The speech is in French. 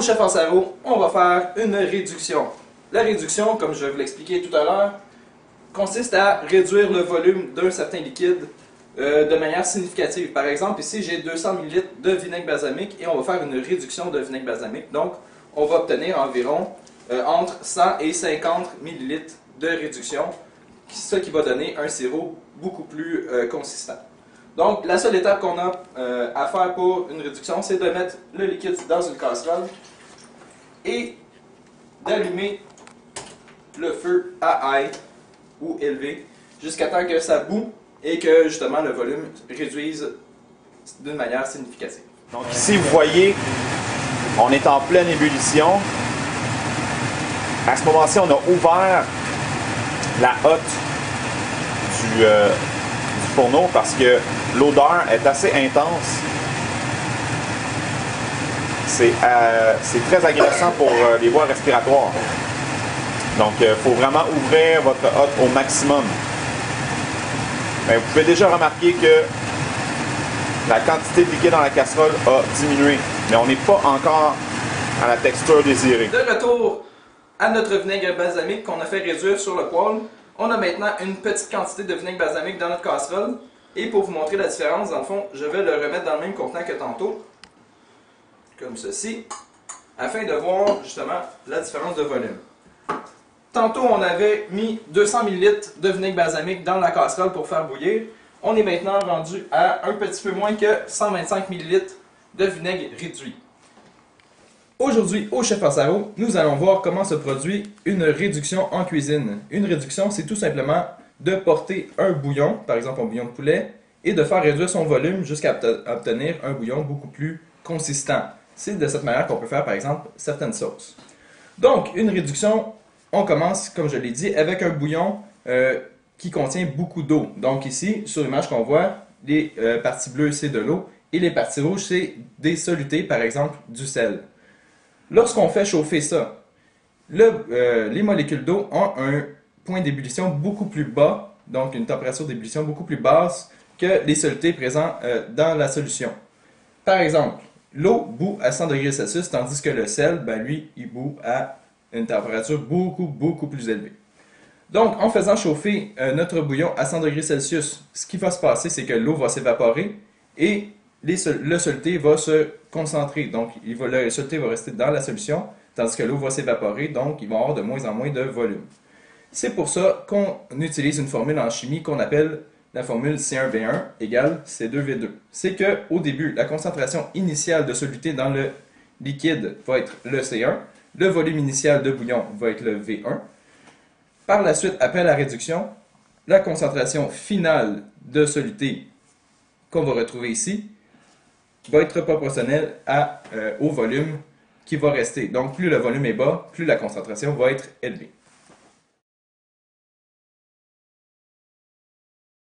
chef en cerveau, on va faire une réduction. La réduction, comme je vous l'expliquais tout à l'heure, consiste à réduire le volume d'un certain liquide de manière significative. Par exemple, ici j'ai 200 ml de vinaigre balsamique et on va faire une réduction de vinaigre balsamique. Donc, on va obtenir environ entre 100 et 50 ml de réduction, ce qui va donner un sirop beaucoup plus consistant. Donc, la seule étape qu'on a à faire pour une réduction, c'est de mettre le liquide dans une casserole et d'allumer le feu à high ou élevé jusqu'à temps que ça bout et que justement le volume réduise d'une manière significative. Donc ici, vous voyez, on est en pleine ébullition. À ce moment-ci, on a ouvert la hotte du fourneau parce que l'odeur est assez intense. C'est très agressant pour les voies respiratoires. Donc, il faut vraiment ouvrir votre hotte au maximum. Mais vous pouvez déjà remarquer que la quantité de liquide dans la casserole a diminué, mais on n'est pas encore à la texture désirée. De retour à notre vinaigre balsamique qu'on a fait réduire sur le poêle, on a maintenant une petite quantité de vinaigre balsamique dans notre casserole. Et pour vous montrer la différence, dans le fond, je vais le remettre dans le même contenant que tantôt, comme ceci, afin de voir justement la différence de volume. Tantôt, on avait mis 200 ml de vinaigre balsamique dans la casserole pour faire bouillir. On est maintenant rendu à un petit peu moins que 125 ml de vinaigre réduit. Aujourd'hui, au Chef en cerveau, nous allons voir comment se produit une réduction en cuisine. Une réduction, c'est tout simplement de porter un bouillon, par exemple un bouillon de poulet, et de faire réduire son volume jusqu'à obtenir un bouillon beaucoup plus consistant. C'est de cette manière qu'on peut faire, par exemple, certaines sauces. Donc, une réduction, on commence, comme je l'ai dit, avec un bouillon qui contient beaucoup d'eau. Donc ici, sur l'image qu'on voit, les parties bleues, c'est de l'eau, et les parties rouges, c'est des solutés, par exemple, du sel. Lorsqu'on fait chauffer ça, les molécules d'eau ont un point d'ébullition beaucoup plus bas, donc une température d'ébullition beaucoup plus basse que les solutés présents dans la solution. Par exemple, l'eau bout à 100 degrés Celsius, tandis que le sel, ben lui, il bout à une température beaucoup plus élevée. Donc, en faisant chauffer notre bouillon à 100 degrés Celsius, ce qui va se passer, c'est que l'eau va s'évaporer et le soluté va se concentrer. Donc, le soluté va rester dans la solution, tandis que l'eau va s'évaporer, donc il va y avoir de moins en moins de volume. C'est pour ça qu'on utilise une formule en chimie qu'on appelle la formule C1V1 égale C2V2. C'est qu'au début, la concentration initiale de soluté dans le liquide va être le C1, le volume initial de bouillon va être le V1. Par la suite, après la réduction, la concentration finale de soluté qu'on va retrouver ici va être proportionnelle au volume qui va rester. Donc, plus le volume est bas, plus la concentration va être élevée.